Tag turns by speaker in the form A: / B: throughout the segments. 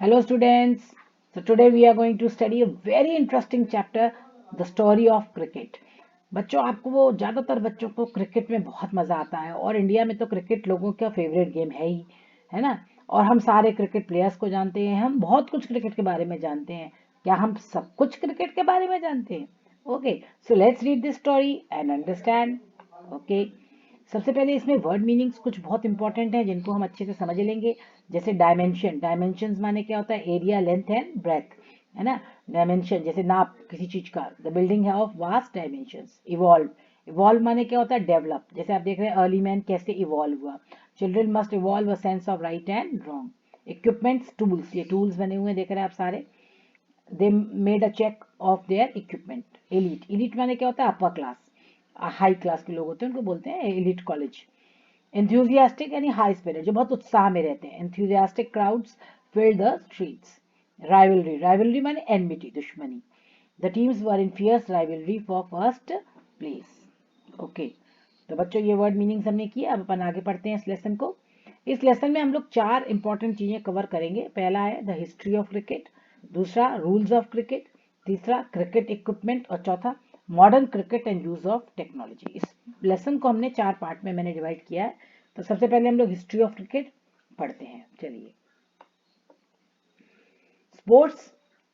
A: Hello students. So today we are going to study a very interesting chapter, the story of cricket. बच्चों आपको वो ज़्यादातर बच्चों को क्रिकेट में बहुत मज़ा आता है और इंडिया में तो क्रिकेट लोगों का फेवरेट गेम है ही, है ना। और हम सारे क्रिकेट प्लेयर्स को जानते हैं, हम बहुत कुछ क्रिकेट के बारे में जानते हैं। क्या हम सब कुछ क्रिकेट के बारे में जानते हैं? Okay, so let's read this story and understand. Okay, सबसे पहले इसमें वर्ड मीनिंग्स कुछ बहुत इंपॉर्टेंट हैं जिनको हम अच्छे से समझ लेंगे। जैसे डायमेंशन, डायमेंशंस माने क्या होता है? एरिया, लेंथ एंड ब्रेथ, है ना। डायमेंशन जैसे नाप किसी चीज का, द बिल्डिंग है of vast dimensions. Evolve, evolve माने क्या होता है? डेवलप। जैसे आप देख रहे हैं अर्ली मैन कैसे इवॉल्व हुआ। Children must evolve a sense of right and wrong. Equipments, tools, ये टूल्स बने हुए देख रहे हैं आप सारे। They made a check of their equipment. Elite, elite माने क्या होता है? अपर क्लास, हाई क्लास के लोग होते हैं उनको बोलते हैं एलिट कॉलेज। enthusiastic यानी हाई स्पिरिट, जो बहुत उत्साह में रहते हैं। enthusiastic crowds filled the streets. rivalry, rivalry माने enmity, दुश्मनी। the teams were in fierce rivalry for first place. Okay, तो बच्चों ये वर्ड मीनिंग्स हमने किए। अब अपन आगे पढ़ते हैं इस लेसन को। इस लेसन में हम लोग चार इंपॉर्टेंट चीजें कवर करेंगे। पहला है द हिस्ट्री ऑफ क्रिकेट, दूसरा रूल्स ऑफ क्रिकेट, तीसरा क्रिकेट इक्विपमेंट और चौथा modern cricket and use of technology. इस लेसन को हमने चार पार्ट में मैंने डिवाइड किया है। तो सबसे पहले हम लोग हिस्ट्री ऑफ क्रिकेट पढ़ते हैं। चलिए, sports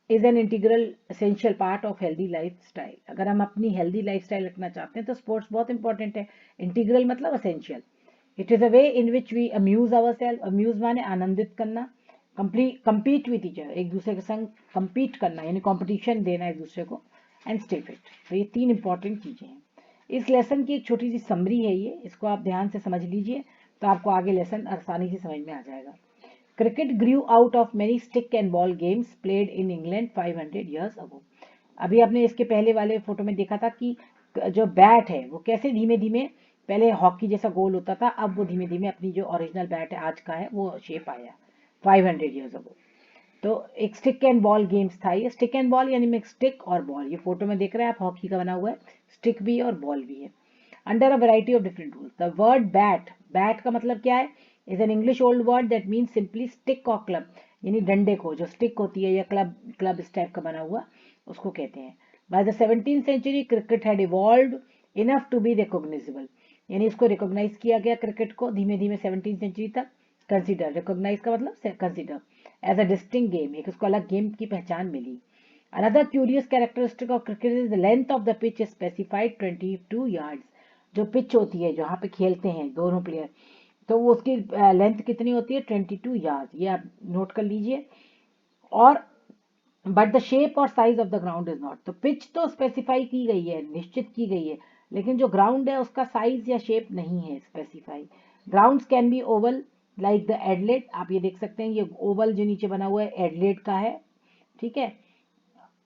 A: is an integral essential part of healthy life style. अगर हम अपनी हेल्दी लाइफ स्टाइल रखना चाहते हैं तो स्पोर्ट्स बहुत इंपॉर्टेंट है। इंटीग्रल मतलब essential. It is a way in which we amuse our self. Amuse माने आनंदित करना। compete विथ ईच अदर, एक दूसरे के संग compete करना यानी कंपटीशन देना एक दूसरे को। And stay fit. तो ये तीन इंपॉर्टेंट चीजें हैं। इस लेसन की एक छोटी सी समरी है ये, इसको आप ध्यान से समझ लीजिए तो आपको आगे लेसन आसानी से समझ में आ जाएगा। Cricket Guru out of many stick and ball games played in England 500 years ago. अभी आपने इसके पहले वाले फोटो में देखा था कि जो बैट है वो कैसे धीमे धीमे, पहले हॉकी जैसा गोल होता था, अब वो धीमे धीमे अपनी जो ओरिजिनल बैट है आज का है वो शेप आया 500 ईयर्स अगो। तो एक स्टिक एंड बॉल गेम्स था ये। स्टिक एंड बॉल यानी में स्टिक और बॉल, ये फोटो में देख रहे हैं आप, हॉकी का बना हुआ है, स्टिक भी है और बॉल भी है। Under a variety of different rules. The word bat, bat का मतलब क्या है? Is an English old word that means simply stick और क्लब, यानी डंडे को, जो स्टिक होती है या क्लब, क्लब इस टाइप का बना हुआ, उसको कहते हैं। By the 17th century cricket had evolved enough to be recognisable, यानी इसको रिकॉग्नाइज किया गया क्रिकेट को धीमे धीमे 17th सेंचुरी तक। कंसिडर, रिकॉग्नाइज का मतलब consider as a distinct game, एक उसको अलग गेम की पहचान मिली। Another curious characteristic of cricket is the length of the pitch is specified 22 yards. जो पिच होती है जहाँ पे खेलते हैं दोनों प्लेयर, तो वो उसकी लेंथ कितनी होती है? 22 यार्ड, ये आप नोट कर लीजिए। और बट द शेप और size of the ground is not. तो पिच तो स्पेसिफाई की गई है, निश्चित की गई है, लेकिन जो ग्राउंड है उसका साइज या शेप नहीं है specify. Grounds can be oval like the एडलेट, आप ये देख सकते हैं ये ओवल जो नीचे बना हुआ है एडलेट का है, ठीक है।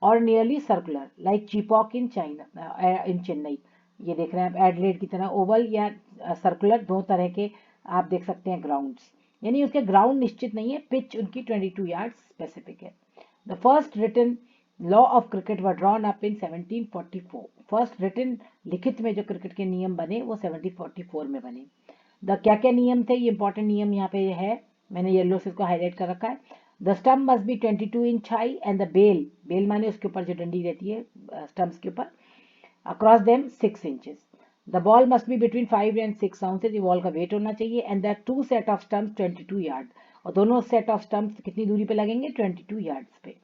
A: और nearly circular like Chepauk in China, in Chennai, ये देख रहे हैं आप एडलेट की तरह ओवल या सर्कुलर, दो तरह के आप देख सकते हैं ग्राउंड्स, यानी उसके ग्राउंड निश्चित नहीं है। पिच उनकी 22 यार्ड स्पेसिफिक है। The first written law of cricket were drawn up in 1744। First written, लिखित में जो क्रिकेट के नियम बने वो 1744 में बने। द क्या क्या नियम थे? ये इंपॉर्टेंट नियम यहाँ पे है, मैंने येलो से इसको हाईलाइट कर रखा है। The stump must be 22 inch high and the bail, bail माने उसके ऊपर जो डंडी रहती है स्टम्प्स के ऊपर, across them 6 inches. The ball must be between 5 and 6 ounces, ये बॉल का वेट होना चाहिए। And the two set of stumps 22 yard, और दोनों सेट ऑफ स्टम्प्स कितनी दूरी पे लगेंगे? 22 यार्ड्स पे।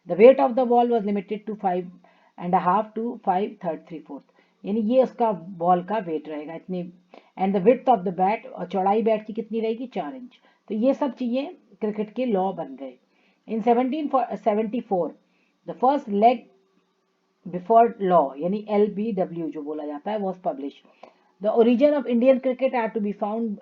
A: The weight of the ball was limited to 5.5 to 5 third 3/4, यानी ये उसका बॉल का वेट रहेगा इतनी। And the width of the bat, और चौड़ाई बैट की कितनी रहेगी? 4 इंच। तो ये सब चीजें क्रिकेट के लॉ बन गए। In 1774 the first leg before law यानी LBW जो बोला जाता है was publish. The origin of Indian cricket are to be found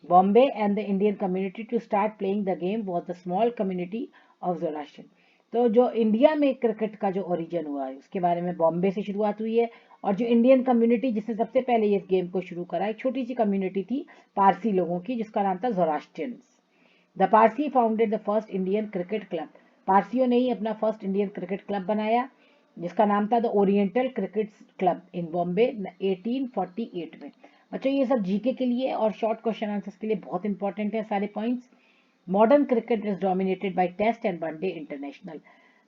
A: Bombay and the Indian community to start playing the game was the small community of Zoroastrian. तो जो India में cricket का जो ओरिजिन हुआ है उसके बारे में बॉम्बे से शुरुआत हुई है। और जो इंडियन कम्युनिटी जिसने सबसे पहले इस गेम को शुरू करा, एक छोटी सी कम्युनिटी थी पारसी लोगों की जिसका नाम था Zoroastrians. The Parsi founded the first Indian cricket club, पारसियों ने ही अपना फर्स्ट इंडियन क्रिकेट क्लब बनाया जिसका नाम था the oriental cricket club in Bombay 1848 में। बच्चों ये सब जीके के लिए और शॉर्ट क्वेश्चन आंसर्स के लिए बहुत इंपॉर्टेंट है सारे points. Modern cricket is dominated by test and one day international.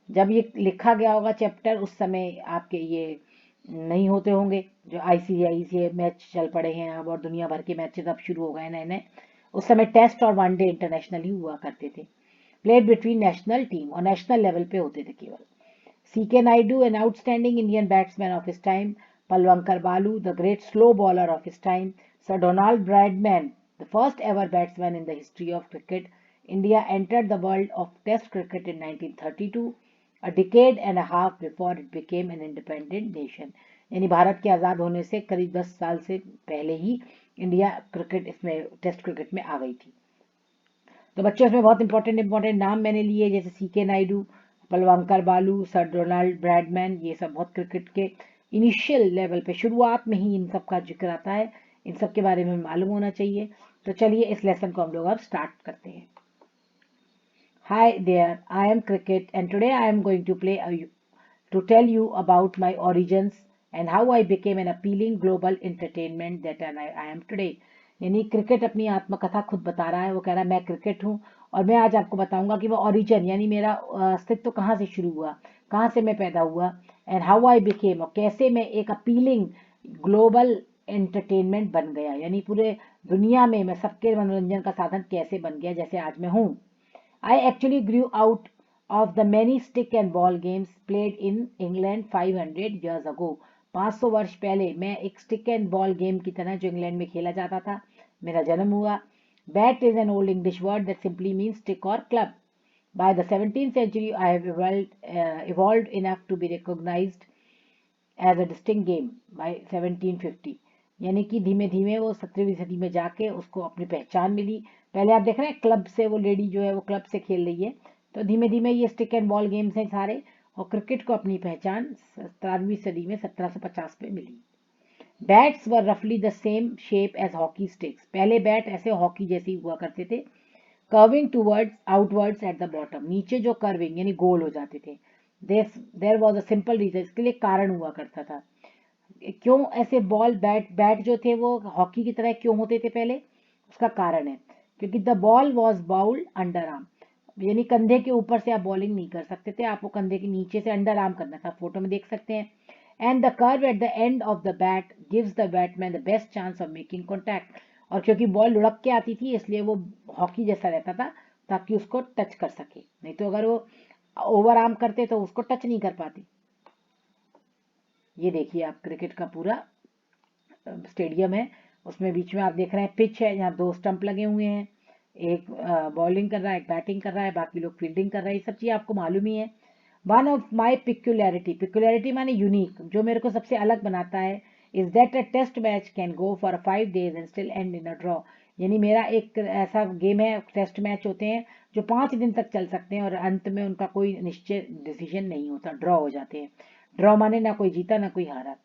A: जब ये लिखा गया होगा चैप्टर उस समय आपके ये नहीं होते होंगे, जो आईसीआई मैच चल पड़े हैं अब और दुनिया भर के मैचेस अब शुरू हो गए नए नए। उस समय टेस्ट और वनडे इंटरनेशनल ही हुआ करते थे, प्लेड बिटवीन नेशनल टीम और नेशनल लेवल पे होते थे केवल। CK Naidu, an outstanding Indian batsman of his time, Palwankar Balu, the great slow bowler of his time, Sir Donald Bradman, the first ever batsman in the history of cricket. India entered the world of Test cricket in 1932, a decade and a half before it became an independent nation. यानी भारत के आज़ाद होने से करीब 10 साल से पहले ही India cricket इसमें test cricket में आ गई थी। तो बच्चों इसमें बहुत इंपॉर्टेंट नाम मैंने लिए, जैसे CK नायडू, पलवांकर बालू, सर डोनाल्ड ब्रैडमैन, ये सब बहुत क्रिकेट के इनिशियल लेवल पे शुरुआत में ही इन सब का जिक्र आता है, इन सब के बारे में मालूम होना चाहिए। तो चलिए इस लेसन को हम लोग अब स्टार्ट करते हैं। Hi there, I am cricket and today I am going to tell you about my origins and how I became an appealing global entertainment that I am today। यानी क्रिकेट अपनी आत्मकथा खुद बता रहा है, वो कह रहा है मैं क्रिकेट हूँ और मैं आज आपको बताऊंगा कि वो ओरिजिन यानी मेरा अस्तित्व कहाँ से शुरू हुआ, कहाँ से मैं पैदा हुआ, एंड हाउ आई बिकेम, और कैसे मैं एक अपीलिंग ग्लोबल एंटरटेनमेंट बन गया, यानी पूरे दुनिया में मैं सबके मनोरंजन का साधन कैसे बन गया जैसे आज मैं हूँ। I actually grew out of the many stick and ball games played in England 500 years ago। 500 वर्ष पहले मैं एक स्टिक एंड बॉल गेम की तरह जो इंग्लैंड में खेला जाता था मेरा जन्म हुआ। Bat is an old English word that simply means stick or club। By the 17th century, I have evolved enough to be recognized as a distinct game by 1750। यानी कि धीमे धीमे वो 17वीं सदी में जाके उसको अपनी पहचान मिली। पहले आप देख रहे हैं क्लब से वो लेडी जो है वो क्लब से खेल रही है, तो धीमे धीमे ये स्टिक एंड बॉल गेम्स हैं सारे, और क्रिकेट को अपनी पहचान 17वीं सदी में 1750 में मिली। बैट्स वर रफली the same shape as hockey sticks. पहले बैट ऐसे हॉकी जैसे हुआ करते थे, curving towards outwards at the bottom, नीचे जो कर्विंग यानी गोल हो जाते थे। There was a simple reason, इसके लिए कारण हुआ करता था। क्यों ऐसे बॉल बैट जो थे वो हॉकी की तरह क्यों होते थे पहले, उसका कारण है क्योंकि the ball was bowled under arm, यानी कंधे के ऊपर से आप बॉलिंग नहीं कर सकते थे, आपको कंधे के नीचे से अंडर आर्म करना था, फोटो में देख सकते हैं। And the curve at the end of the bat gives the Batman the best chance of making contact. और क्योंकि बॉल लुढ़क के आती थी इसलिए वो हॉकी जैसा रहता था ताकि उसको टच कर सके, नहीं तो अगर वो ओवर आर्म करते तो उसको टच नहीं कर पाते। ये देखिए आप क्रिकेट का पूरा स्टेडियम है, उसमें बीच में आप देख रहे हैं पिच है, यहाँ 2 स्टंप लगे हुए हैं, एक बॉलिंग कर रहा है, एक बैटिंग कर रहा है, बाकी लोग फील्डिंग कर रहे हैं, ये सब चीज़ आपको मालूम ही है। वन ऑफ माई पिक्युलैरिटी माने यूनिक, जो मेरे को सबसे अलग बनाता है, is that a test match can go for 5 days and still end in a draw. यानी मेरा एक ऐसा गेम है, टेस्ट मैच होते हैं जो 5 दिन तक चल सकते हैं और अंत में उनका कोई निश्चित डिसीजन नहीं होता, ड्रॉ हो जाते हैं। ड्रॉ माने ना कोई जीता ना कोई हारा।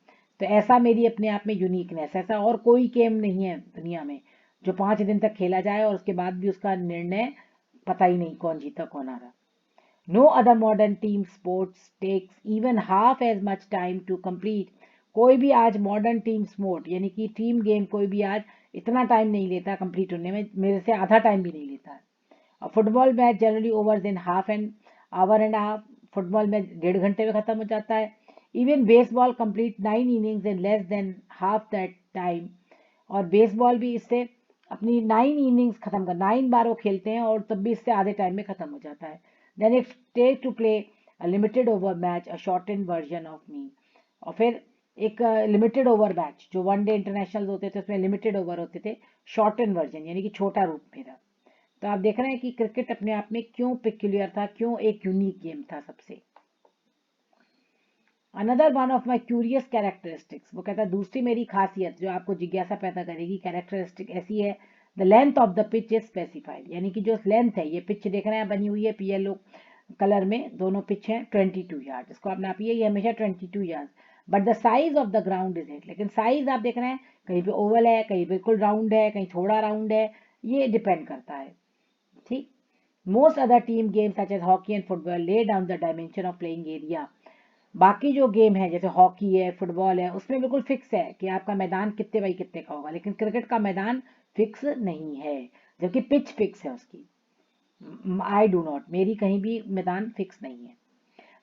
A: तो ऐसा मेरी अपने आप में यूनिकनेस, ऐसा और कोई गेम नहीं है दुनिया में जो 5 दिन तक खेला जाए और उसके बाद भी उसका निर्णय पता ही नहीं कौन जीता कौन हारा। No other modern team sports takes even half as much time to complete. कोई भी आज मॉडर्न टीम स्पोर्ट यानी कि टीम गेम कोई भी आज इतना टाइम नहीं लेता कंप्लीट होने में, मेरे से आधा टाइम भी नहीं लेता है। Football match generally over in half an hour and half, football match 1.5 घंटे में खत्म हो जाता है। Even baseball complete 9 innings in less than half that time, और बेसबॉल भी इससे अपनी 9 innings खत्म कर, 9 बार वो खेलते हैं और तब भी इससे आधे टाइम में खत्म हो जाता है। Then it take to play a limited over match, a shorten version of me. और फिर एक लिमिटेड ओवर मैच जो वनडे इंटरनेशनल होते थे उसमें लिमिटेड ओवर होते थे, शॉर्टेन वर्जन यानी कि छोटा रूप मेरा। तो आप देख रहे हैं कि क्रिकेट अपने आप में क्यों पिक्यूलियर था, क्यों एक यूनिक गेम था सबसे। Another one of my curious characteristics, वो कहता है दूसरी मेरी खासियत जो आपको जिज्ञासा पैदा करेगी कैरेक्टरिस्टिक ऐसी है, the length of the pitch is specified, यानी कि जो लेंथ है, ये पिच देख रहे हैं बनी हुई है पीएलओ कलर में, दोनों पिच हैं 22 यार्ड, इसको आप नापिए, ये हमेशा 22 yard. But the size of the ground is it, लेकिन साइज आप देख रहे हैं कहीं पे ओवल है, कहीं बिल्कुल राउंड है, कहीं थोड़ा राउंड है, ये डिपेंड करता है। ठीक, most other team games such as hockey and football lay down the dimension of playing area. बाकी जो गेम है जैसे हॉकी है फुटबॉल है उसमें बिल्कुल फिक्स है कि आपका मैदान कितने बाई कितने का होगा, लेकिन क्रिकेट का मैदान फिक्स नहीं है, जबकि पिच फिक्स है उसकी। आई डू नॉट, मेरी कहीं भी मैदान फिक्स नहीं है।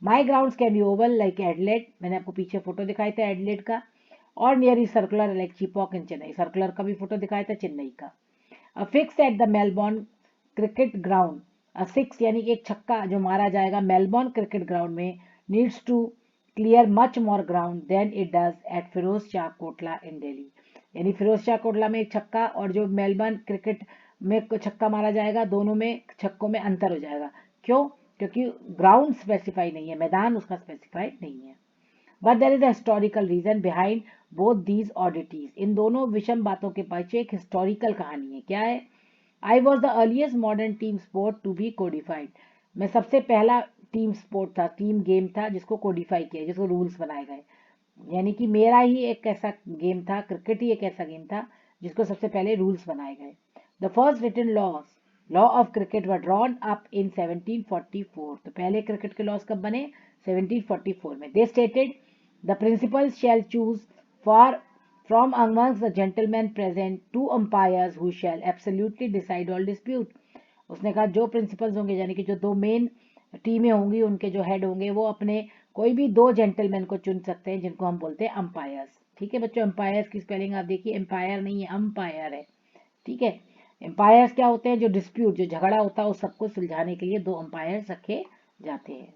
A: My ground can be oval like Adelaide, मैंने आपको पीछे फोटो दिखाया था एडलेट का, और near circular like Chepauk in Chennai, circular का भी फोटो दिखाया था चेन्नई का। A six at the Melbourne cricket ground, a six यानी कि एक छक्का जो मारा जाएगा मेलबोर्न क्रिकेट ग्राउंड में, needs to clear much more ground than it does at Feroz Shah Kotla in Delhi. यानी फिरोज शाह कोटला में एक छक्का और जो मेलबर्न क्रिकेट में छक्का मारा जाएगा, दोनों में छक्कों में अंतर हो जाएगा। क्यों? क्योंकि ग्राउंड स्पेसिफाई नहीं है, मैदान उसका स्पेसिफाइड नहीं है। But there is a historical reason behind both these oddities, इन दोनों विषम बातों के पीछे एक हिस्टोरिकल कहानी है। क्या है? I was the earliest modern team sport to be codified, मैं सबसे पहला टीम स्पोर्ट था, टीम गेम था जिसको कोडिफाई किया, जिसको रूल्स बनाए गए। यानी कि मेरा ही एक ऐसा गेम था, क्रिकेट ही एक ऐसा गेम था जिसको सबसे पहले रूल्स बनाए गए। The first written law of cricket were drawn up in 1744, तो पहले क्रिकेट के लॉज कब बने? 1744 में। They stated the principles shall choose for from amongst the gentlemen present two umpires who shall absolutely decide all dispute। उसने कहा जो principles होंगे, यानी कि जो दो मेन टीमें होंगी, उनके जो हेड होंगे, वो अपने कोई भी दो जेंटलमैन को चुन सकते हैं, जिनको हम बोलते हैं अंपायर्स। ठीक है बच्चों, अंपायर्स की स्पेलिंग आप देखिए, एम्पायर नहीं है, अंपायर है। ठीक है, एम्पायर्स क्या होते हैं? जो डिस्प्यूट, जो झगड़ा होता है, उस सबको सुलझाने के लिए दो अंपायर्स रखे जाते हैं।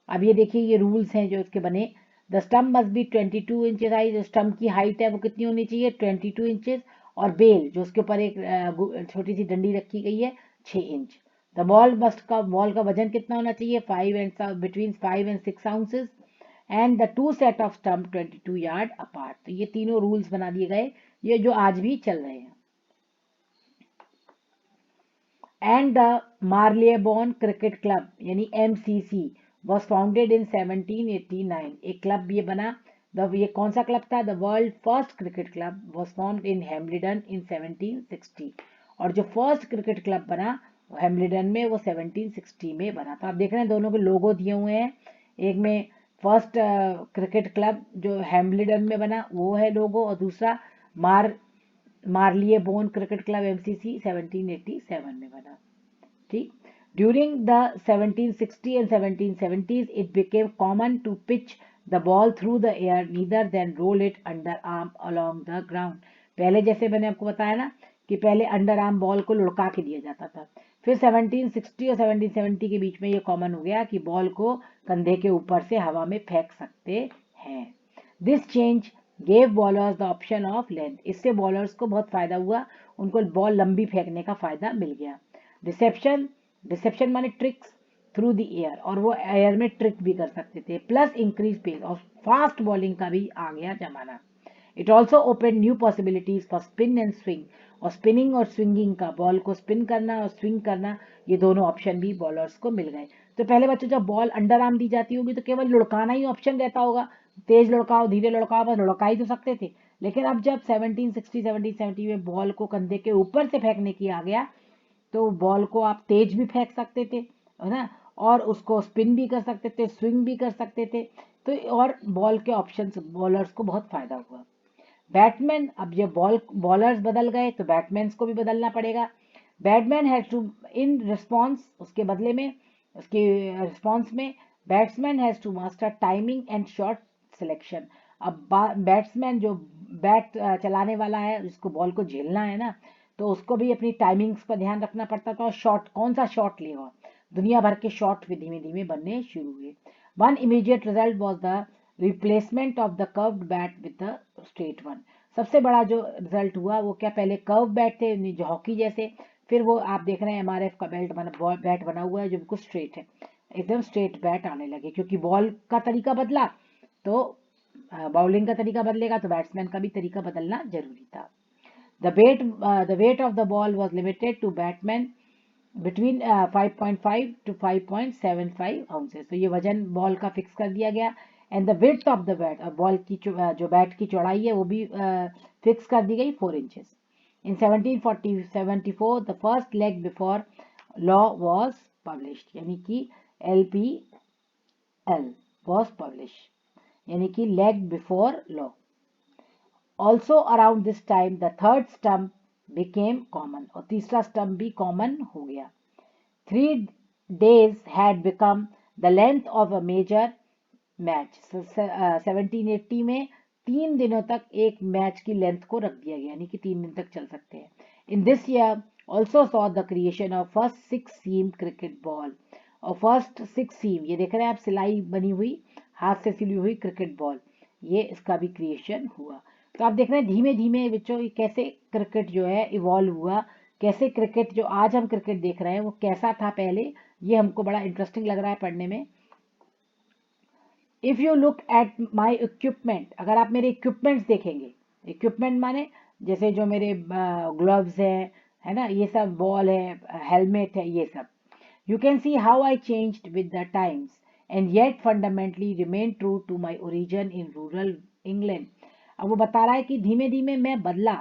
A: अब ये देखिए, ये रूल्स हैं जो इसके बने। The stump must be 22 inches high, जो स्टम्प की हाइट है वो कितनी होनी चाहिए? 22 इंचेस। और बेल, जो उसके ऊपर एक छोटी सी डंडी रखी गई है, 6 इंच। द बॉल का वजन कितना होना चाहिए? 5 and between 5 and 6 ounces. And the two set off stump 22 yard apart. तो ये तीनों रूल्स बना दिए गए, ये जो आज भी चल रहे हैं। एंड द मार्लियबोन क्रिकेट क्लब यानी MCC वॉज फाउंडेड इन 1789, एक क्लब ये बना। ये कौन सा क्लब था? The world first cricket club was formed in Hambledon in 1760, और जो फर्स्ट क्रिकेट क्लब बना हेम्बलिडन में, वो 1760 में बना। तो आप देख रहे हैं दोनों के लोगो दिए हुए हैं, एक में फर्स्ट क्रिकेट क्लब जो हेम्बलिडन में बना वो है लोगो, और दूसरा मार Marylebone cricket club MCC 1787 में बना। ठीक। During the 1760 and 1770s it became common to pitch the ball through the air neither than roll it under arm along the ground. पहले जैसे मैंने आपको बताया ना कि पहले अंडर आर्म बॉल को लुढ़का के दिया जाता था, फिर 1760 और 1770 के बीच में ये कॉमन हो गया कि बॉल को कंधे के ऊपर से हवा में फेंक सकते हैं। This change gave bowlers the option of length, इससे बॉलर्स को बहुत फायदा हुआ, उनको बॉल लंबी फेंकने का फायदा मिल गया। रिसेप्शन, रिसेप्शन माने ट्रिक्स थ्रू द एयर, और वो एयर में ट्रिक भी कर सकते थे। प्लस इंक्रीज पेस, और फास्ट बॉलिंग का भी आ गया जमाना। It also open new possibilities for spin and swing, और स्पिनिंग और स्विंगिंग का, बॉल को स्पिन करना और स्विंग करना, ये दोनों ऑप्शन भी बॉलर्स को मिल गए। तो पहले बच्चों जब बॉल अंडर आर्म दी जाती होगी तो केवल लुढ़काना ही ऑप्शन रहता होगा, तेज लुढ़काओ धीरे लुढ़काओ, बस लुढ़का ही तो सकते थे। लेकिन अब जब 1760 1770 में बॉल को कंधे के ऊपर से फेंकने की आ गया, तो बॉल को आप तेज भी फेंक सकते थे, है ना, और उसको स्पिन भी कर सकते थे, स्विंग भी कर सकते थे। तो और बॉल के ऑप्शंस, बॉलर्स को बहुत फायदा हुआ। बैट्समैन, अब ये बॉलर्स बदल गए तो बैट्समैन को भी बदलना पड़ेगा। Batsman has to in response, उसके बदले में, उसके रिस्पॉन्स में batsman has to master timing and shot selection. अब बैट्समैन जो बैट चलाने वाला है, जिसको बॉल को झेलना है ना, तो उसको भी अपनी टाइमिंग्स पर ध्यान रखना पड़ता था, और शॉट कौन सा शॉट लेगा। दुनिया भर के शॉट भी धीमे धीमे बनने शुरू हुए। One immediate result was the replacement of the curved bat with the straight one. सबसे बड़ा जो रिजल्ट हुआ वो क्या, पहले कर्व बैट थे जो हॉकी जैसे, फिर वो आप देख रहे हैं MRF का बैट बना हुआ है जो बिल्कुल स्ट्रेट है, एकदम स्ट्रेट बैट आने लगे, क्योंकि बॉल का तरीका बदला तो बॉलिंग का तरीका बदलेगा, तो बैट्समैन का भी तरीका बदलना जरूरी था। The weight of the ball was limited to batman between 5.5 to 5.75 ounces, तो ये वजन बॉल का फिक्स कर दिया गया। And the width of the bat, ball की जो बैट की चौड़ाई है वो भी फिक्स कर दी गई 4 inches. In 1774 the first leg before law was published, यानी कि LPL वॉज पब्लिश, यानी कि leg before law. Also around this time the third stump became common, और तीसरा स्टम्प भी कॉमन हो गया। 3 days had become the length of a major match 1780 में 3 दिनों तक एक मैच की लेंथ को रख दिया गया, यानी कि 3 दिन तक चल सकते हैं. In this year also saw the creation of first 6 seam cricket ball. और फर्स्ट 6 सीम, ये देख रहे हैं आप, सिलाई बनी हुई, हाथ से सिली हुई क्रिकेट बॉल, ये इसका भी क्रिएशन हुआ. तो आप देख रहे हैं धीमे धीमे बच्चों कैसे क्रिकेट जो है इवॉल्व हुआ, कैसे क्रिकेट जो आज हम क्रिकेट देख रहे हैं वो कैसा था पहले. ये हमको बड़ा इंटरेस्टिंग लग रहा है पढ़ने में. If you look at my equipment, अगर आप मेरे इक्विपमेंट्स देखेंगे, इक्विपमेंट माने जैसे जो मेरे ग्लव्स है ना, ये सब बॉल है, हेलमेट है, ये सब. You can see how I changed with the times and yet fundamentally remain true to my origin in rural England. अब वो बता रहा है कि धीमे धीमे मैं बदला,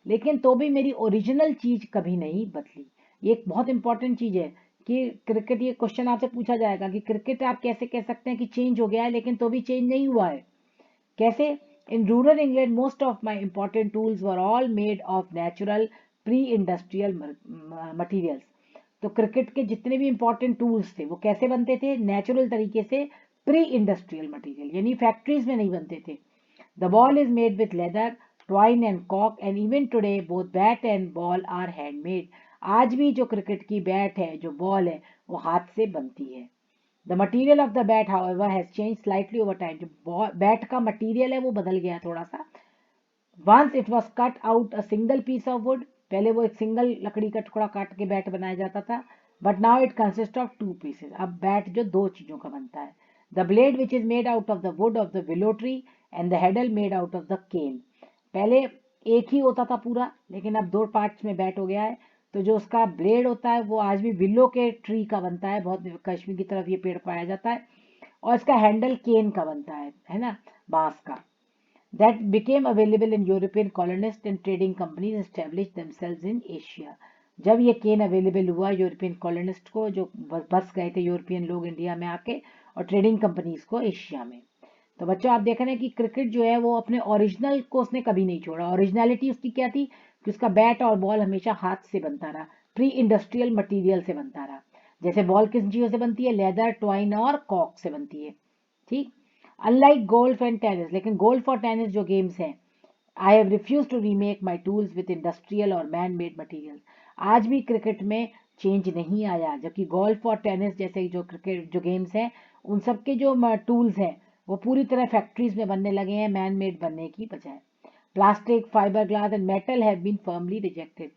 A: लेकिन तो भी मेरी ओरिजिनल चीज कभी नहीं बदली. ये एक बहुत इंपॉर्टेंट चीज है कि क्रिकेट, ये क्वेश्चन आपसे पूछा जाएगा कि क्रिकेट आप कैसे कह सकते हैं कि चेंज हो गया है लेकिन तो भी चेंज नहीं हुआ है. कैसे? इन rural England most of my important tools were all made of natural pre industrial materials. तो क्रिकेट के जितने भी इंपॉर्टेंट टूल्स थे वो कैसे बनते थे? नेचुरल तरीके से, प्री इंडस्ट्रियल मटीरियल, यानी फैक्ट्रीज में नहीं बनते थे. The ball is made with leather, twine and cork, and even today both bat and ball are handmade. आज भी जो क्रिकेट की बैट है, जो बॉल है, वो हाथ से बनती है. The material of the bat however has change slightly over time. जो बैट का मटीरियल है वो बदल गया थोड़ा सा. Once it was cut out a single piece of wood, पहले वो एक सिंगल लकड़ी का टुकड़ा काट के बैट बनाया जाता था. But now it consist of 2 pieces. अब बैट जो 2 चीजों का बनता है. The blade which is made out of the wood of the willow tree and the handle made out of the cane. पहले एक ही होता था पूरा, लेकिन अब 2 पार्ट्स में बैट हो गया है. तो जो उसका ब्लेड होता है वो आज भी विलो के ट्री का बनता है, बहुत कश्मीर की तरफ ये पेड़ पाया जाता है. और इसका हैंडल केन का बनता है ना, बांस का. That became available in European colonists and trading companies established themselves in Asia. जब ये केन अवेलेबल हुआ यूरोपियन कॉलोनिस्ट को, जो बस गए थे यूरोपियन लोग इंडिया में आके, और ट्रेडिंग कंपनीज को एशिया में. तो बच्चों आप देख रहे हैं कि क्रिकेट जो है वो अपने ओरिजिनल को उसने कभी नहीं छोड़ा. ओरिजिनलिटी उसकी क्या थी कि उसका बैट और बॉल हमेशा हाथ से बनता रहा, प्री इंडस्ट्रियल मटीरियल से बनता रहा. जैसे बॉल किस चीजों से बनती है? लेदर, ट्वाइन और कॉक से बनती है. ठीक. अनलाइक गोल्फ एंड टेनिस, लेकिन गोल्फ और टेनिस जो गेम्स हैं, I have refuse to remake my tools with industrial और मैन मेड मटीरियल. आज भी क्रिकेट में चेंज नहीं आया, जबकि गोल्फ और टेनिस जैसे जो क्रिकेट जो गेम्स हैं, उन सबके जो टूल्स हैं वो पूरी तरह फैक्ट्रीज में बनने लगे हैं, मैन मेड बनने की बजाय. Plastic, fibre glass and metal have been firmly rejected.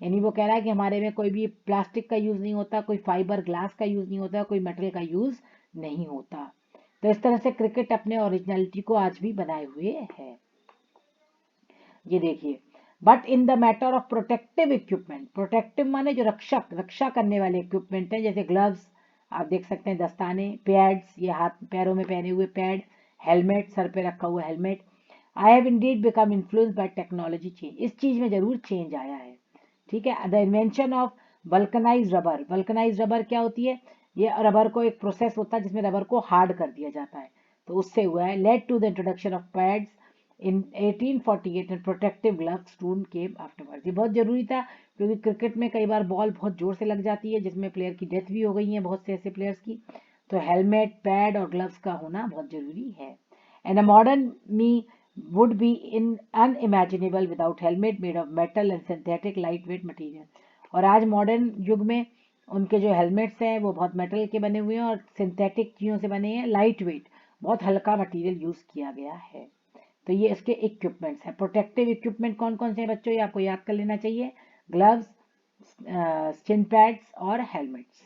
A: यानी वो कह रहा है कि हमारे में कोई भी प्लास्टिक का यूज नहीं होता, कोई फाइबर ग्लास का यूज नहीं होता, कोई मेटल का यूज नहीं होता. तो इस तरह से क्रिकेट अपने ओरिजिनलिटी को आज भी बनाए हुए है. ये देखिए. But in the matter of protective equipment, protective माने जो रक्षा करने वाले इक्विपमेंट हैं, जैसे ग्लव्स आप देख सकते हैं, दस्ताने, पैड्स, ये हाथ पैरों में पहने हुए पैड, हेलमेट, सर पे रखा हुआ helmet. I have Indeed become influenced by technology change. इस चीज में जरूर चेंज आया है. ठीक है. The invention of vulcanise rubber. Vulcanise rubber क्या होती है? ये रबर को एक प्रोसेस होता है जिसमें रबर को हार्ड कर दिया जाता है, तो उससे हुआ है. Led to the introduction of pads in 1848 and protective gloves soon came afterward. ये बहुत जरूरी था क्योंकि क्रिकेट में कई बार बॉल बहुत जोर से लग जाती है, जिसमें प्लेयर की डेथ भी हो गई है, बहुत से ऐसे प्लेयर्स की. तो हेलमेट, पैड और ग्लव्स का होना बहुत जरूरी है. And a modern me would be unimaginable without helmet made of metal and synthetic lightweight material. और आज मॉडर्न युग में उनके जो हेलमेट्स हैं वो बहुत मेटल के बने हुए हैं और सिंथेटिक चीज़ों से बने हैं, लाइट वेट, बहुत हल्का मटेरियल यूज किया गया है. तो ये इसके इक्विपमेंट्स हैं. प्रोटेक्टिव इक्विपमेंट कौन कौन से हैं बच्चों? ये आपको याद कर लेना चाहिए. ग्लव्स, स्किन पैड्स और हेलमेट्स.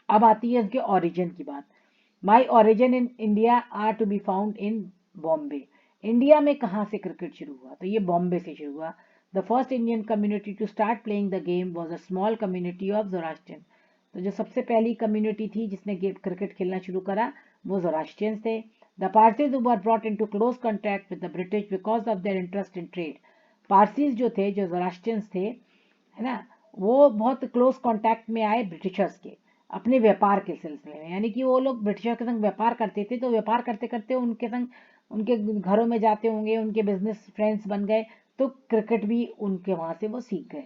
A: अब आती है इसके ओरिजिन की बात. My origin in India are to be found in Bombay. India में कहाँ से क्रिकेट शुरू हुआ? तो ये बॉम्बे से शुरू हुआ. The first Indian community to start playing the game was a small community of Zoroastrian. तो जो सबसे पहली कम्युनिटी थी जिसने क्रिकेट खेलना शुरू करा वो जोरास्ट्रियंस थे. The Parsis were brought into close contact with the British because of their interest in trade. Parsis जो थे, जो जोरास्ट्रियंस थे, है ना, वो बहुत क्लोज कॉन्टैक्ट में आए ब्रिटिशर्स के अपने व्यापार के सिलसिले में. यानी कि वो लोग ब्रिटिशर के संग व्यापार करते थे, तो व्यापार करते करते उनके संग उनके घरों में जाते होंगे, उनके बिजनेस फ्रेंड्स बन गए, तो क्रिकेट भी उनके वहां से वो सीख गए.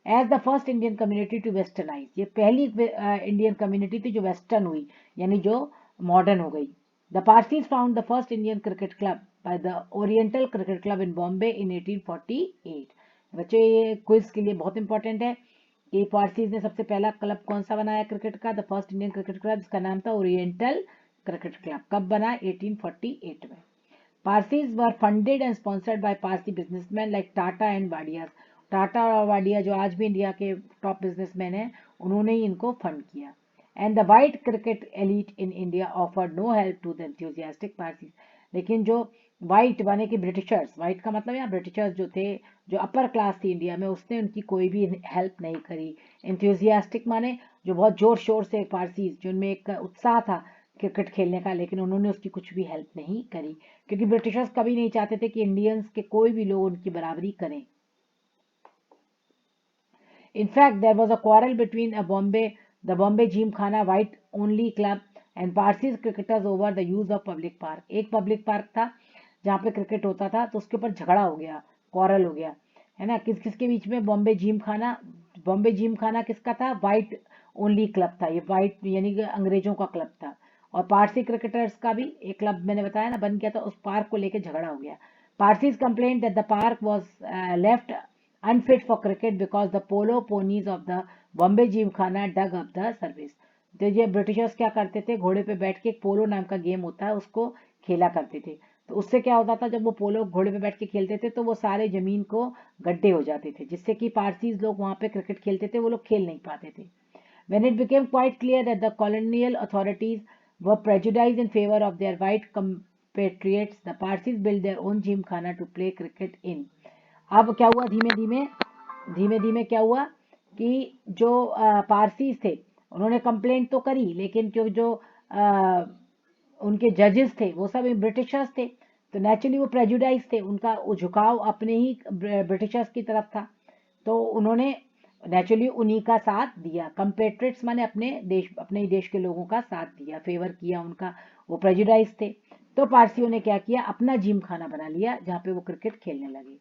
A: As the first Indian community to westernise, ये पहली इंडियन कम्युनिटी थी जो वेस्टर्न हुई, यानी जो मॉडर्न हो गई. The Parsis found the first Indian cricket club by the oriental cricket club in Bombay in 1848. बच्चों ये क्विज के लिए बहुत इंपॉर्टेंट है कि पारसीज ने सबसे पहला क्लब कौन सा बनाया क्रिकेट का. The first Indian cricket club, जिसका नाम था ओरिएंटल क्रिकेट क्लब. कब बना? 1848 में. Parsis were funded and sponsored by Parsi businessmen like Tata and Wadia. Tata और वाडिया जो आज भी इंडिया के टॉप बिजनेसमैन हैं, उन्होंने ही इनको फंड किया. And the white cricket elite in India offered no help to the enthusiastic Parsis. लेकिन जो वाइट माने कि ब्रिटिशर्स, वाइट का मतलब यहाँ ब्रिटिशर्स जो थे, जो अपर क्लास थी इंडिया में, उसने उनकी कोई भी हेल्प नहीं करी. एंथुजियास्टिक माने जो बहुत जोर शोर से पारसीज, जिनमें एक उत्साह था क्रिकेट खेलने का, लेकिन उन्होंने उसकी कुछ भी हेल्प नहीं करी, क्योंकि ब्रिटिशर्स कभी नहीं चाहते थे कि इंडियंस के कोई भी लोग उनकी बराबरी करें. In fact, there was a quarrel between the Bombay Gymkhana White Only Club and Parsis cricketers over the use of public park. एक पब्लिक पार्क था जहाँ पे क्रिकेट होता था, तो उसके ऊपर झगड़ा हो गया, क्वारल हो गया, है ना. किसके बीच में? बॉम्बे जिम खाना किसका था? वाइट ओनली क्लब था. ये वाइट यानी कि अंग्रेजों का क्लब था. और पारसी क्रिकेटर्स का भी एक क्लब मैंने बताया ना बन गया था. उस पार्क को लेकर झगड़ा हो गया. Parsis complaint that the park was left unfit for cricket because the polo ponies of the Bombay Gymkhana dug up the surface. तो ये ब्रिटिशर्स क्या करते थे, घोड़े पे बैठ के, एक पोलो नाम का गेम होता है, उसको खेला करते थे. तो उससे क्या होता था, जब वो पोलो घोड़े पे बैठ के खेलते थे तो वो सारे जमीन को गड्ढे हो जाते थे, जिससे कि पारसीज लोग वहां पे क्रिकेट खेलते थे, वो लोग खेल नहीं पाते थे. When it became quite clear that the colonial authorities were prejudiced in favor of their white compatriots, the Parsis built their own gymkhana to play cricket in. अब क्या हुआ, धीमे धीमे क्या हुआ कि जो पारसीज थे उन्होंने कंप्लेंट तो करी, लेकिन जो उनके जजेस थे वो सब ब्रिटिशर्स थे, तो नेचुरली वो प्रेजुडाइज थे, उनका झुकाव अपने ही ब्रिटिशर्स की तरफ था, तो उन्होंने नेचुरली उन्हीं का साथ दिया. कंपेट्रेट्स माने अपने ही देश के लोगों का साथ दिया, फेवर किया उनका, वो प्रेजुडाइज थे. तो पारसियों ने क्या किया, अपना जिम खाना बना लिया जहाँ पे वो क्रिकेट खेलने लगे.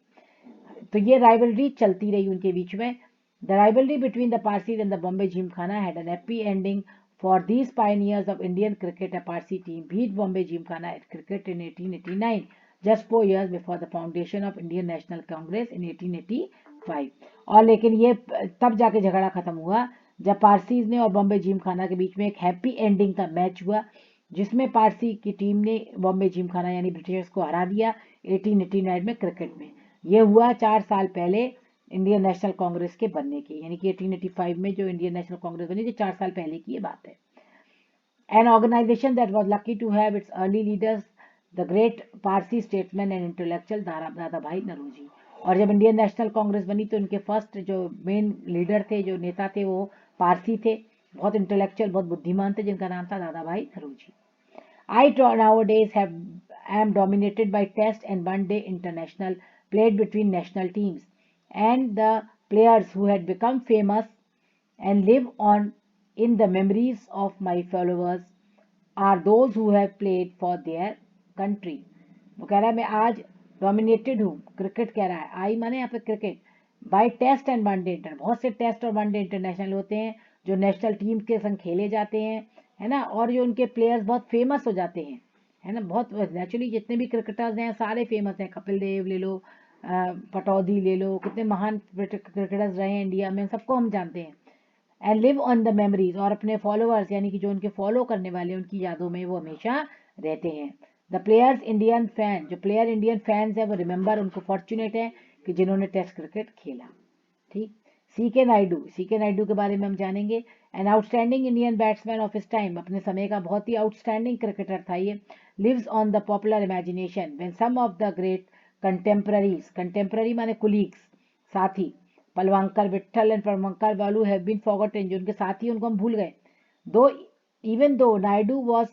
A: तो ये राइवलरी चलती रही उनके बीच में. The rivalry between the Parsis and the Bombay Gymkhana had an happy ending for these pioneers of Indian cricket. A Parsi team beat Bombay Gymkhana at cricket in 1889, just 4 years before the foundation of Indian National Congress in 1885. और लेकिन ये तब जाके झगड़ा खत्म हुआ जब Parsis ने और बॉम्बे जिमखाना के बीच में एक हैप्पी एंडिंग का मैच हुआ, जिसमें पारसी की टीम ने बॉम्बे जिमखाना यानी ब्रिटिशर्स को हरा दिया 1889 में क्रिकेट में. ये हुआ 4 साल पहले इंडियन नेशनल कांग्रेस के बनने के, यानी कि 1885 में जो इंडियन नेशनल कांग्रेस बनी थी, 4 साल पहले की ये बात है. An organization that was lucky to have its early leaders, the great Parsi statesman and intellectual दादा भाई नरोजी. और जब इंडियन नेशनल कांग्रेस बनी तो इनके फर्स्ट जो मेन लीडर थे, जो नेता थे, वो पारसी थे, बहुत इंटेलेक्चुअल, बहुत बुद्धिमान थे, जिनका नाम था दादा भाई Naoroji. I nowadays am dominated by test and one-day international played between national teams, and the players who had become famous and live on in the memories of my followers are those who have played for their country. वो कह रहा है मैं आज dominated हूँ, cricket कह रहा है, आई माने यहाँ पे cricket, by test and one day inter, बहुत से टेस्ट और वनडे इंटरनेशनल होते हैं जो नेशनल टीम के संग खेले जाते हैं, है ना, और जो उनके प्लेयर्स बहुत फेमस हो जाते हैं, है ना. बहुत नेचुरली जितने भी क्रिकेटर्स हैं सारे फेमस हैं, कपिल देव ले लो, पटौदी ले लो, कितने महान क्रिकेटर्स रहे हैं इंडिया में, सबको हम जानते हैं. And live on the memories, और अपने फॉलोअर्स यानी कि जो उनके फॉलो करने वाले उनकी यादों में वो हमेशा रहते हैं. द प्लेयर्स इंडियन फैन, जो प्लेयर इंडियन फैंस है वो रिमेंबर, उनको फॉर्चुनेट है कि जिन्होंने टेस्ट क्रिकेट खेला. ठीक. सी के नायडू के बारे में हम जानेंगे. An outstanding Indian batsman of his time, अपने समय का बहुत ही आउटस्टैंडिंग क्रिकेटर था ये. Lives on the popular imagination when some of the great contemporaries, contemporary माने कुलीग्स, साथी, पलवांकर विट्ठल एंड पलवांकर बालू हैव बीन फॉरगॉटन, जो उनके साथी उनको हम भूल गए. Though even though Naidu was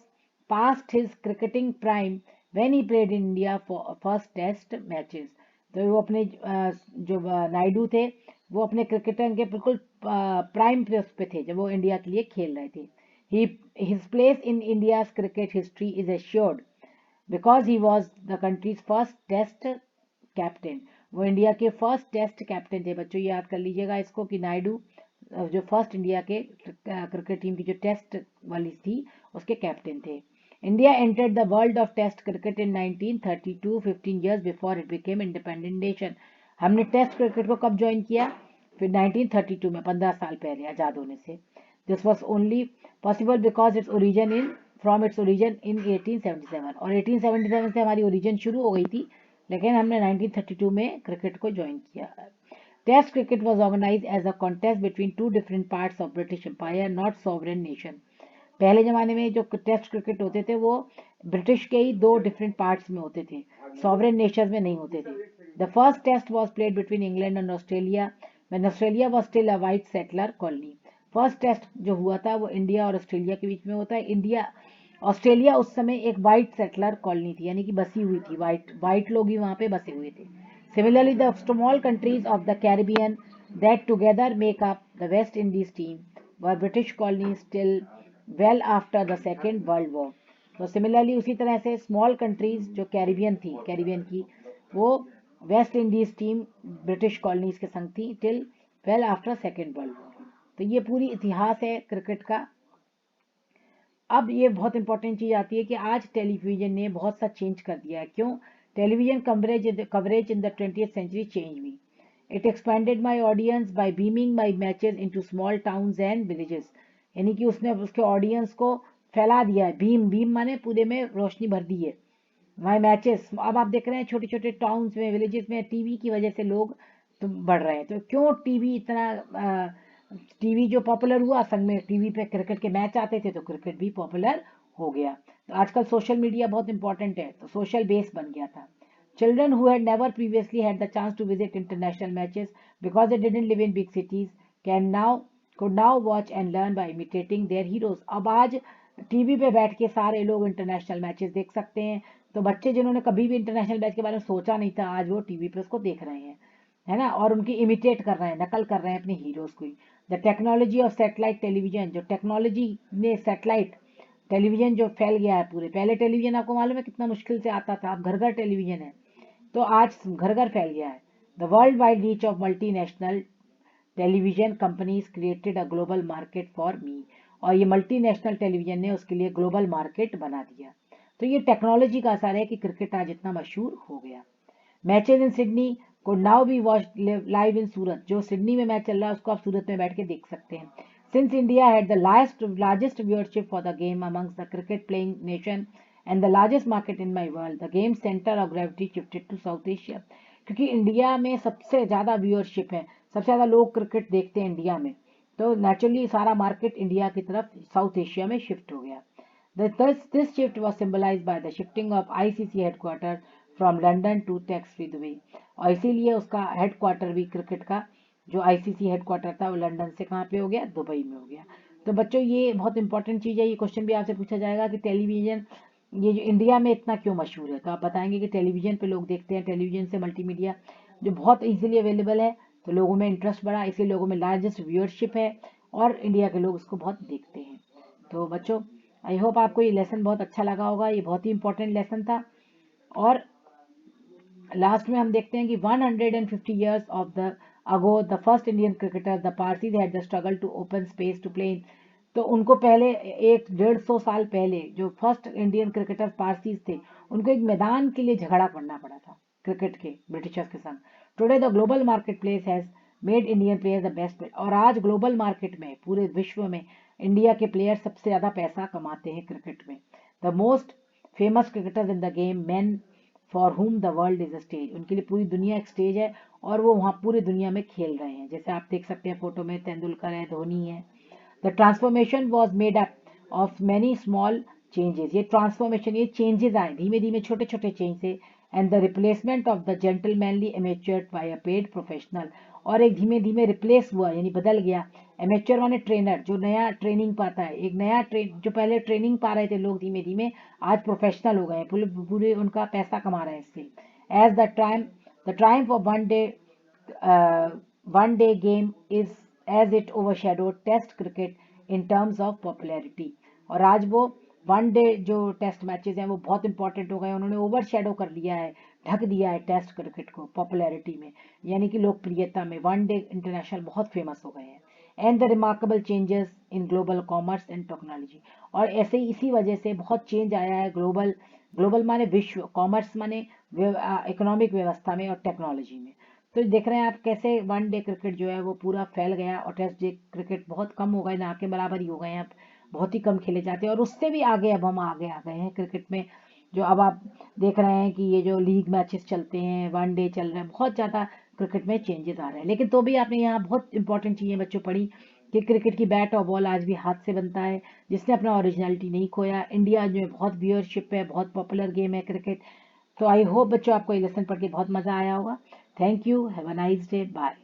A: past his cricketing prime when he played in India for first test matches. तो वो अपने जो नायडू थे वो अपने क्रिकेटर के बिल्कुल प्राइम पे थे जब वो इंडिया के लिए खेल रहे थे. His place in India's cricket history is assured because he was the country's first test captain. वो इंडिया के फर्स्ट टेस्ट कैप्टन थे। बच्चों याद कर लीजिएगा इसको कि नायडू जो फर्स्ट इंडिया के क्रिकेट टीम की जो टेस्ट वाली थी उसके कैप्टन थे। India entered the world of test cricket in 1932, 15 years before it became independent nation. हमने टेस्ट क्रिकेट को कब ज्वाइन किया? फिर 1932 में, 15 साल पहले आज़ाद होने से। This was only possible because its origin in from its origin इन 1877, और 1877 से हमारी ओरिजिन शुरू हो गई थी, लेकिन हमने 1932 में क्रिकेट को ज्वाइन किया। Test cricket was organise as a contest between two different parts of British empire, not sovereign nation. पहले जमाने में जो टेस्ट क्रिकेट होते थे वो ब्रिटिश के ही दो डिफरेंट पार्ट्स में होते थे, सॉवरेन नेशन में नहीं होते थे। The first test was played between England and Australia when Australia was still a white settler colony. First test जो हुआ था वो इंडिया और ऑस्ट्रेलिया के बीच में होता है। इंडिया ऑस्ट्रेलिया उस समय एक वाइट सेटलर कॉलोनी थी, यानी कि बसी हुई थी, वाइट लोग ही वहाँ पे बसे हुए थे। Similarly the small countries of the Caribbean that together make up the West Indies team were British colonies till well after the second world war. तो सिमिलरली उसी तरह से स्मॉल कंट्रीज जो कैरिबियन की, वो West Indies team British colonies के संग थी till well after second world war. तो ये पूरी इतिहास है क्रिकेट का। अब ये बहुत इंपॉर्टेंट चीज़ आती है कि आज टेलीविज़न ने बहुत सा चेंज कर दिया है। क्यों? Television coverage in the 20th century change me. It expanded my audience by beaming my matches into small towns and villages, यानी कि उसने उसके ऑडियंस को फैला दिया है। बीम माने पूरे में रोशनी भर दी है। माई मैचेस, अब आप देख रहे हैं छोटे छोटे टाउन्स में, विलेजेस में टीवी की वजह से लोग तो बढ़ रहे हैं। तो क्यों टीवी इतना टीवी जो पॉपुलर हुआ, संग में टीवी पे क्रिकेट के मैच आते थे तो क्रिकेट भी पॉपुलर हो गया। तो आजकल सोशल मीडिया बहुत इंपॉर्टेंट है, तो सोशल बेस बन गया था। Children who had never previously had the chance to visit international matches because they didn't live in big cities could now watch and learn by imitating their heroes। अब आज TV पे बैठ के सारे लोग इंटरनेशनल मैचेस देख सकते हैं। तो बच्चे जिन्होंने कभी भी इंटरनेशनल मैच के बारे में सोचा नहीं था, आज वो टीवी पे उसको देख रहे हैं, है ना, और उनकी इमिटेट कर रहे हैं, नकल कर रहे हैं अपने हीरोज को। The technology of satellite television, जो टेक्नोलॉजी ने सैटेलाइट टेलीविजन जो फैल गया है पूरे। पहले टेलीविजन आपको मालूम है कितना मुश्किल से आता था, अब घर घर टेलीविजन है, तो आज घर घर फैल गया है। The world wide reach of multinational television companies created a global market for me, और ये मल्टीनेशनल टेलीविजन ने उसके लिए ग्लोबल मार्केट बना दिया। तो ये टेक्नोलॉजी का असर है कि क्रिकेट आज इतना मशहूर हो गया। मैचेज इन सिडनी को now be watch live in Surat, जो सिडनी में मैच चल रहा है उसको आप सूरत में बैठ के देख सकते हैं। Since India had the largest viewership for the game amongst the cricket playing nation and the largest market in my world, the game centre of gravity shifted to South Asia. क्योंकि इंडिया में सबसे ज़्यादा viewership है, सबसे ज़्यादा लोग cricket देखते हैं इंडिया में, तो नेचुरली सारा मार्केट इंडिया की तरफ साउथ एशिया में शिफ्ट हो गया। This shift was symbolized by the shifting of ICC headquarters from London to tax-free Dubai, और इसीलिए उसका हेडक्वार्टर भी क्रिकेट का जो आईसीसी हेडक्वार्टर था वो लंदन से कहाँ पे हो गया? दुबई में हो गया। तो बच्चों ये बहुत इंपॉर्टेंट चीज़ है, ये क्वेश्चन भी आपसे पूछा जाएगा कि टेलीविज़न ये जो इंडिया में इतना क्यों मशहूर है, तो आप बताएंगे कि टेलीविज़न पे लोग देखते हैं, टेलीविज़न से मल्टीमीडिया जो बहुत इजीली अवेलेबल है, तो लोगों में इंटरेस्ट बढ़ा, इसी लोगों में लार्जेस्ट व्यूअरशिप है और इंडिया के लोग उसको बहुत देखते हैं। तो बच्चों आई होप आपको ये लेसन बहुत अच्छा लगा होगा, ये बहुत ही इंपॉर्टेंट लेसन था। और लास्ट में हम देखते हैं कि 150 years of the ago the first Indian cricketer the Parsis had the struggle to open space to play. तो उनको पहले 150 साल पहले जो फर्स्ट इंडियन क्रिकेटर पारसीज थे, उनको एक मैदान के लिए झगड़ा करना पड़ा था क्रिकेट के ब्रिटिशर्स के संग। Today the global market place has made Indian players the best, और आज ग्लोबल मार्केट में पूरे विश्व में इंडिया के प्लेयर सबसे ज़्यादा पैसा कमाते हैं क्रिकेट में। The most famous cricketers in the game man for whom the world is a stage, उनके लिए पूरी दुनिया एक स्टेज है और वो वहाँ पूरी दुनिया में खेल रहे हैं। जैसे आप देख सकते हैं फोटो में तेंदुलकर है, धोनी है। The transformation was made up of many small changes, ये ट्रांसफॉर्मेशन, ये चेंजेस आए धीमे धीमे छोटे छोटे चेंज से। And the replacement of the gentlemanly amateur by a paid professional, और एक धीमे धीमे रिप्लेस हुआ यानी बदल गया। एमेच्योर माने ट्रेनर, जो नया ट्रेनिंग पाता है, एक नया जो पहले ट्रेनिंग पा रहे थे लोग धीमे धीमे आज प्रोफेशनल हो गए, पूरे पूरे उनका पैसा कमा रहे हैं इससे। As the triumph of one day game is as it overshadowed test cricket in terms of popularity, और आज वो वन डे जो टेस्ट मैचेस हैं वो बहुत इंपॉर्टेंट हो गए, उन्होंने ओवरशैडो कर लिया है ढक दिया है टेस्ट क्रिकेट को पॉपुलैरिटी में, यानी कि लोकप्रियता में। वनडे इंटरनेशनल बहुत फेमस हो गए हैं। And the remarkable changes in global commerce and technology, और ऐसे ही इसी वजह से बहुत चेंज आया है ग्लोबल, ग्लोबल माने विश्व, कॉमर्स माने इकोनॉमिक व्यवस्था में और टेक्नोलॉजी में। तो देख रहे हैं आप कैसे वन डे क्रिकेट जो है वो पूरा फैल गया, और टेस्ट डे क्रिकेट बहुत कम हो गए, ना के बराबर ही हो गए हैं अब, बहुत ही कम खेले जाते हैं। और उससे भी आगे अब हम आगे आ गए हैं क्रिकेट में, जो अब आप देख रहे हैं कि ये जो लीग मैचेस चलते हैं, वन डे चल रहे हैं, बहुत ज़्यादा क्रिकेट में चेंजेस आ रहे हैं। लेकिन तो भी आपने यहाँ बहुत इंपॉर्टेंट चीज़ें बच्चों पढ़ी कि क्रिकेट की बैट और बॉल आज भी हाथ से बनता है, जिसने अपना ओरिजिनलिटी नहीं खोया। इंडिया में बहुत व्यूअरशिप है, बहुत पॉपुलर गेम है क्रिकेट। तो आई होप बच्चों आपको ये लेसन पढ़ के बहुत मज़ा आया होगा। Thank you, have a nice day, bye.